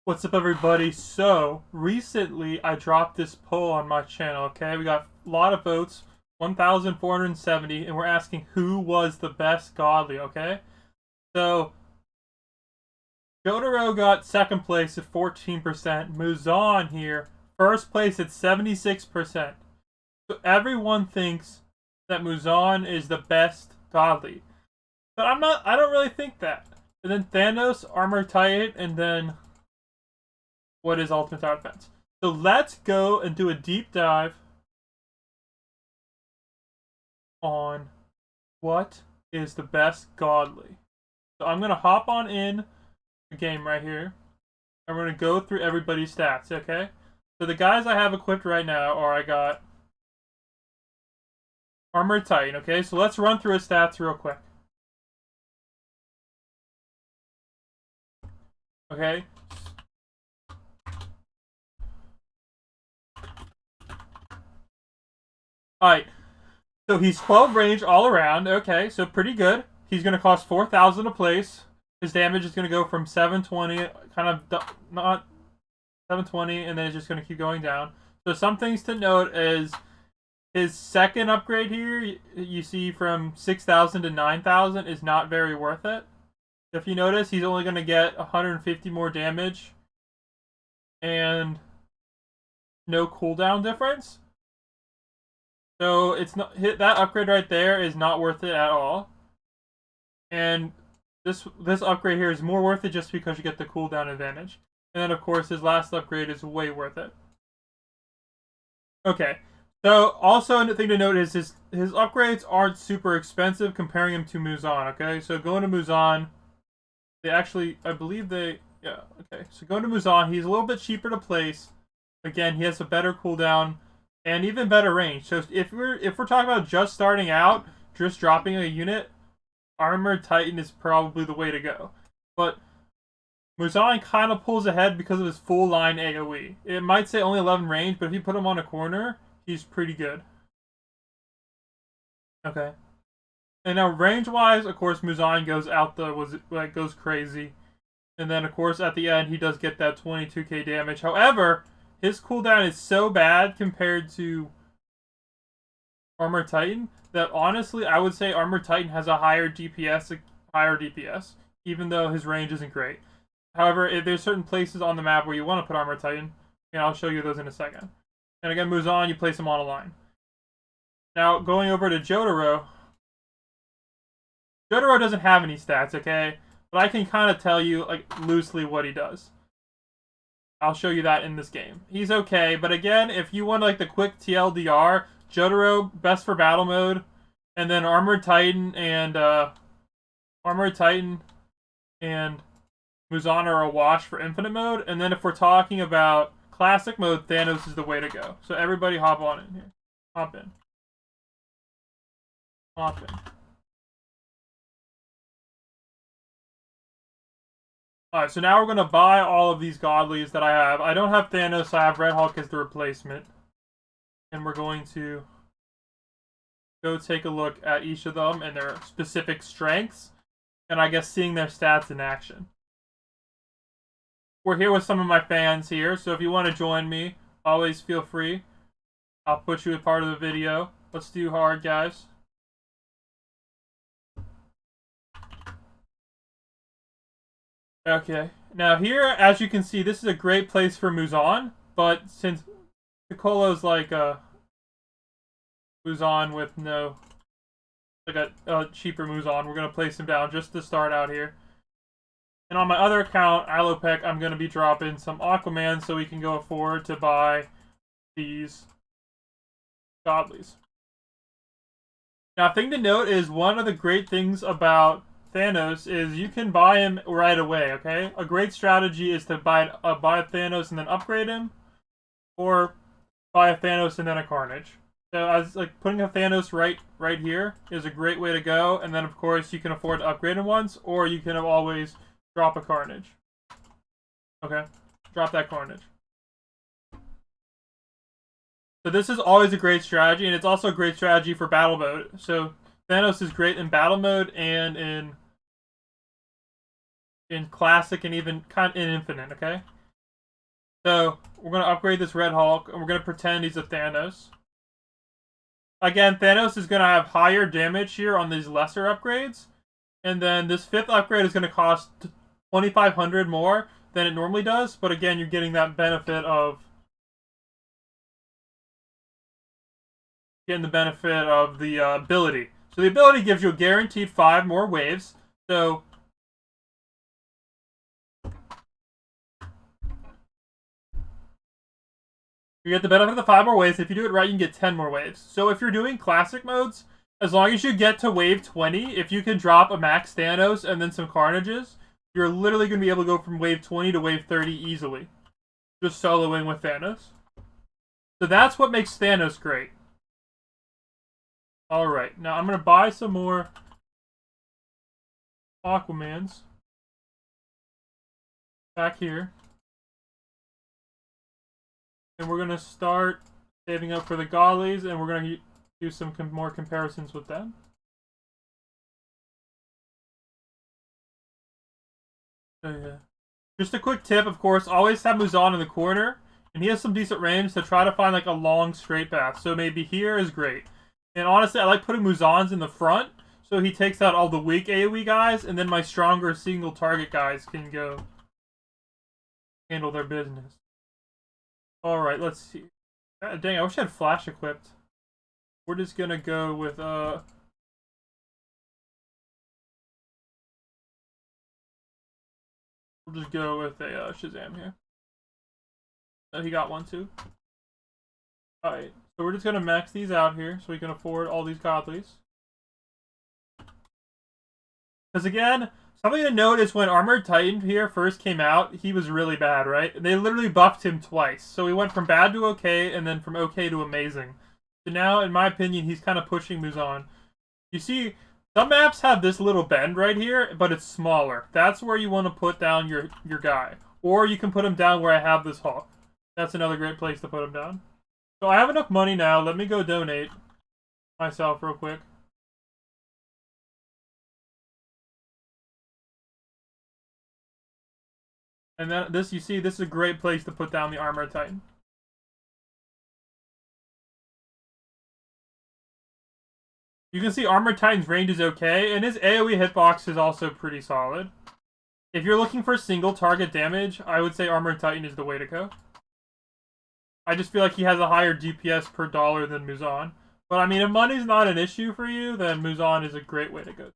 What's up, everybody? So, recently I dropped this poll on my channel, okay? We got a lot of votes, 1,470, and we're asking who was the best godly, okay? So, Jotaro got second place at 14%, Muzan here, first place at 76%. So, everyone thinks that Muzan is the best godly. But I don't really think that. And then Thanos, Armor Titan, and then what is Ultimate Tower Defense. So let's go and do a deep dive on what is the best godly. So I'm going to hop on in the game right here. I'm going to go through everybody's stats, okay? So the guys I have equipped right now are, I got Armored Titan, okay? So let's run through his stats real quick. Okay? Alright. So he's 12 range all around. Okay, so pretty good. He's going to cost 4,000 a place. His damage is going to go from 720, kind of not 720, and then it's just going to keep going down. So some things to note is his second upgrade here, you see from 6,000 to 9,000 is not very worth it. If you notice, he's only going to get 150 more damage and no cooldown difference. So it's not that upgrade right there is not worth it at all. And this upgrade here is more worth it just because you get the cooldown advantage. And then of course his last upgrade is way worth it. Okay. So also a thing to note is his upgrades aren't super expensive comparing him to Muzan, okay? So going to Muzan, they actually I believe they yeah, okay. So going to Muzan, he's a little bit cheaper to place. Again, he has a better cooldown and even better range. So if we're talking about just starting out, just dropping a unit, Armored Titan is probably the way to go. But Muzan kind of pulls ahead because of his full line AoE. It might say only 11 range, but if you put him on a corner, he's pretty good. Okay. And now range wise, of course, Muzan goes out goes crazy. And then of course at the end he does get that 22k damage. However, his cooldown is so bad compared to Armored Titan that honestly I would say Armored Titan has a higher DPS, even though his range isn't great. However, if there's certain places on the map where you want to put Armored Titan, and I'll show you those in a second. And again, Muzan, you place him on a line. Now, going over to Jotaro. Jotaro doesn't have any stats, okay? But I can kind of tell you, like, loosely what he does. I'll show you that in this game. He's okay, but again, if you want like the quick TLDR, Jotaro best for battle mode, and then Armored Titan and Muzan are a wash for infinite mode. And then if we're talking about classic mode, Thanos is the way to go. So everybody hop on in here. Hop in. Hop in. Alright, so now we're going to buy all of these godlies that I have. I don't have Thanos, so I have Red Hulk as the replacement. And we're going to go take a look at each of them and their specific strengths. And I guess seeing their stats in action. We're here with some of my fans here, so if you want to join me, always feel free. I'll put you a part of the video. Let's do hard, guys. Okay, now here, as you can see, this is a great place for Muzan, but since Piccolo's like a Muzan with no, like a cheaper Muzan, we're going to place him down just to start out here. And on my other account, Alopec, I'm going to be dropping some Aquaman so we can go afford to buy these godlies. Now, a thing to note is one of the great things about Thanos is you can buy him right away, okay? A great strategy is to buy Thanos and then upgrade him, or buy a Thanos and then a Carnage. So as like putting a Thanos right here is a great way to go, and then of course you can afford to upgrade him once, or you can always drop a Carnage. Okay? Drop that Carnage. So this is always a great strategy, and it's also a great strategy for battle mode. So Thanos is great in battle mode and in classic and even kind of in infinite, okay? So we're going to upgrade this Red Hulk, and we're going to pretend he's a Thanos. Again, Thanos is going to have higher damage here on these lesser upgrades. And then this 5th upgrade is going to cost 2,500 more than it normally does. But again, you're getting that benefit of the ability. So the ability gives you a guaranteed 5 more waves. So you get the benefit of the 5 more waves. If you do it right, you can get 10 more waves. So if you're doing classic modes, as long as you get to wave 20, if you can drop a max Thanos and then some Carnages, you're literally going to be able to go from wave 20 to wave 30 easily. Just soloing with Thanos. So that's what makes Thanos great. Alright, now I'm going to buy some more Aquamans. Back here. And we're going to start saving up for the Godlies, and we're going to do some more comparisons with them. So yeah. Just a quick tip, of course, always have Muzan in the corner, and he has some decent range to try to find like a long straight path. So maybe here is great. And honestly, I like putting Muzans in the front, so he takes out all the weak AoE guys, and then my stronger single target guys can go handle their business. Alright, let's see. God, dang, I wish I had Flash equipped. We're just gonna go with, we'll just go with a Shazam here. Oh, he got one too. Alright, so we're just gonna max these out here so we can afford all these Godlies. Because again, something to note is when Armored Titan here first came out, he was really bad, right? They literally buffed him twice. So he went from bad to okay, and then from okay to amazing. So now, in my opinion, he's kind of pushing Muzan. You see, some maps have this little bend right here, but it's smaller. That's where you want to put down your guy. Or you can put him down where I have this Hulk. That's another great place to put him down. So I have enough money now. Let me go donate myself real quick. And then this, you see, this is a great place to put down the Armored Titan. You can see Armored Titan's range is okay, and his AoE hitbox is also pretty solid. If you're looking for single target damage, I would say Armored Titan is the way to go. I just feel like he has a higher DPS per dollar than Muzan. But I mean, if money's not an issue for you, then Muzan is a great way to go.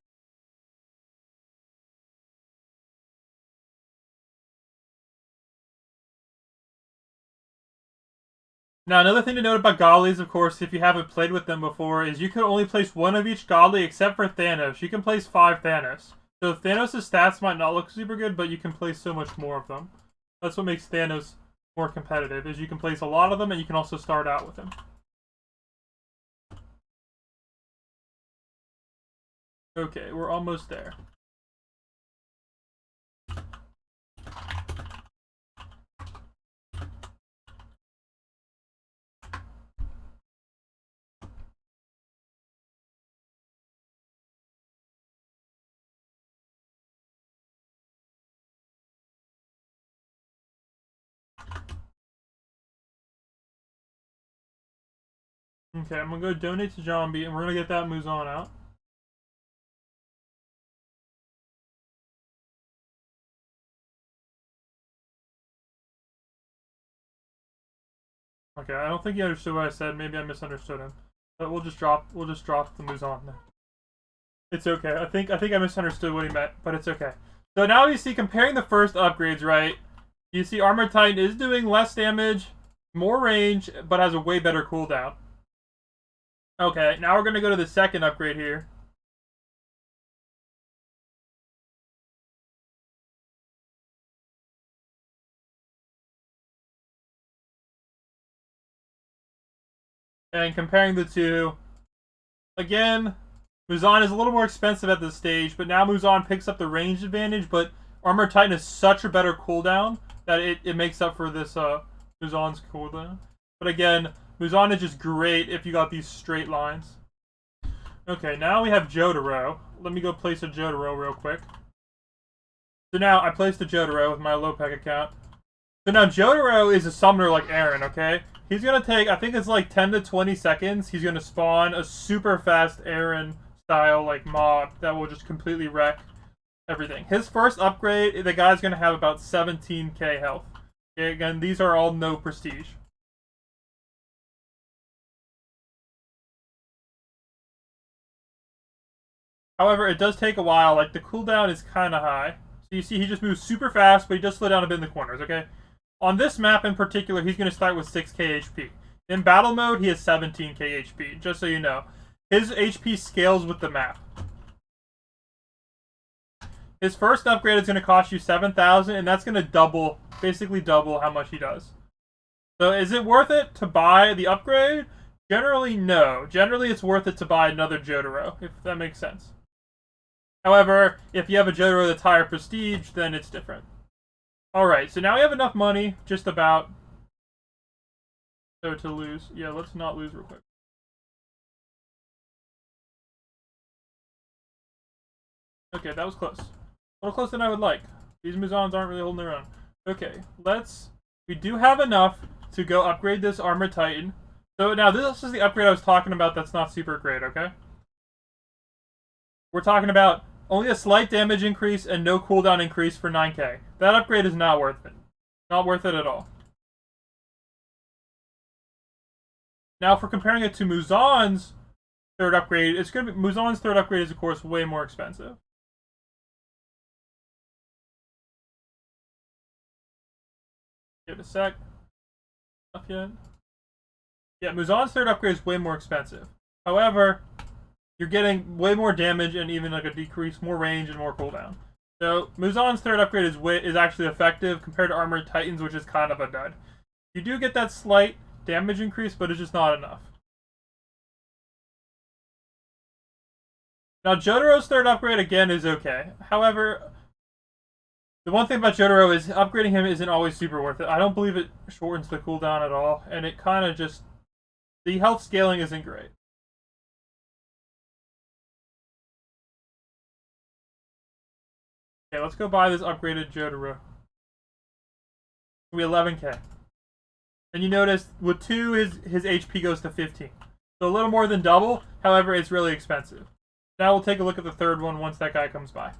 Now, another thing to note about Godlies, of course, if you haven't played with them before, is you can only place one of each Godly except for Thanos. You can place 5 Thanos. So Thanos' stats might not look super good, but you can place so much more of them. That's what makes Thanos more competitive, is you can place a lot of them, and you can also start out with him. Okay, we're almost there. Okay, I'm gonna go donate to Zombie, and we're gonna get that Muzan out. Okay, I don't think he understood what I said. Maybe I misunderstood him. But we'll just drop the Muzan now. It's okay. I think I misunderstood what he meant, but it's okay. So now you see, comparing the first upgrades, right? You see Armored Titan is doing less damage, more range, but has a way better cooldown. Okay, now we're gonna go to the second upgrade here. And comparing the two, again, Muzan is a little more expensive at this stage, but now Muzan picks up the range advantage, but Armored Titan is such a better cooldown that it makes up for this Muzan's cooldown. But again, Muzan is just great if you got these straight lines. Okay, now we have Jotaro. Let me go place a Jotaro real quick. So now I placed a Jotaro with my Lopec account. So now Jotaro is a summoner like Aaron, okay? He's gonna take, I think it's like 10 to 20 seconds. He's gonna spawn a super fast Aaron style like mob that will just completely wreck everything. His first upgrade, the guy's gonna have about 17k health. Okay, again, these are all no prestige. However, it does take a while. Like, the cooldown is kind of high. So you see he just moves super fast, but he does slow down a bit in the corners, okay? On this map in particular, he's going to start with 6k HP. In battle mode, he has 17k HP, just so you know. His HP scales with the map. His first upgrade is going to cost you 7,000, and that's going to double, basically double how much he does. So is it worth it to buy the upgrade? Generally, no. Generally, it's worth it to buy another Jotaro, if that makes sense. However, if you have a Jotaro that's higher prestige, then it's different. Alright, so now we have enough money, just about, so to lose. Yeah, let's not lose real quick. Okay, that was close. A little closer than I would like. These Muzans aren't really holding their own. Okay, we do have enough to go upgrade this Armored Titan. So now this is the upgrade I was talking about that's not super great, okay? We're talking about only a slight damage increase and no cooldown increase for 9k. That upgrade is not worth it. Not worth it at all. Now, for comparing it to Muzan's third upgrade, it's going to be Muzan's third upgrade is of course way more expensive. Give it a sec. Up yet? Yeah, Muzan's third upgrade is way more expensive. However, you're getting way more damage and even like a decrease, more range and more cooldown. So Muzan's third upgrade is actually effective compared to Armored Titans, which is kind of a dud. You do get that slight damage increase, but it's just not enough. Now Jotaro's third upgrade again is okay. However, the one thing about Jotaro is upgrading him isn't always super worth it. I don't believe it shortens the cooldown at all, and it kind of just, the health scaling isn't great. Okay, let's go buy this upgraded Jotaro. We 11k. And you notice with 2, his HP goes to 15. So a little more than double, however, it's really expensive. Now we'll take a look at the third one once that guy comes by.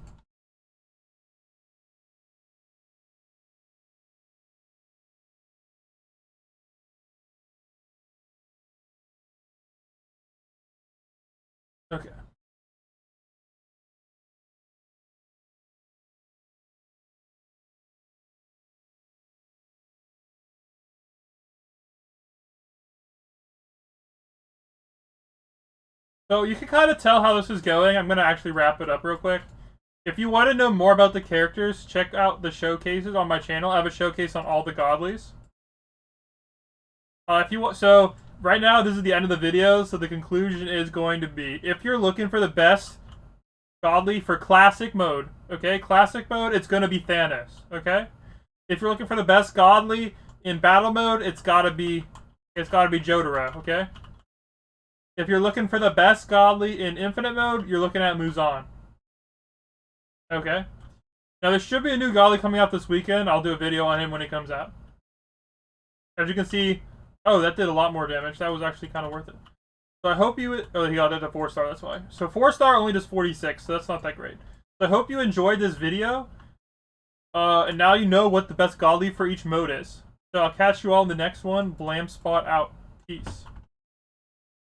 Okay. So you can kind of tell how this is going. I'm going to actually wrap it up real quick. If you want to know more about the characters, check out the showcases on my channel. I have a showcase on all the godlies. If you want, so right now this is the end of the video. So the conclusion is going to be, if you're looking for the best godly for classic mode, okay, classic mode, it's going to be Thanos. Okay, if you're looking for the best godly in battle mode, it's got to be Jotaro. Okay. If you're looking for the best godly in infinite mode, you're looking at Muzan. Okay. Now there should be a new godly coming out this weekend. I'll do a video on him when he comes out. As you can see, oh, that did a lot more damage. That was actually kind of worth it. So I hope you... Oh, he got it to 4-star, that's why. So 4-star only does 46, so that's not that great. So I hope you enjoyed this video. And now you know what the best godly for each mode is. So I'll catch you all in the next one. Blam Spot out. Peace.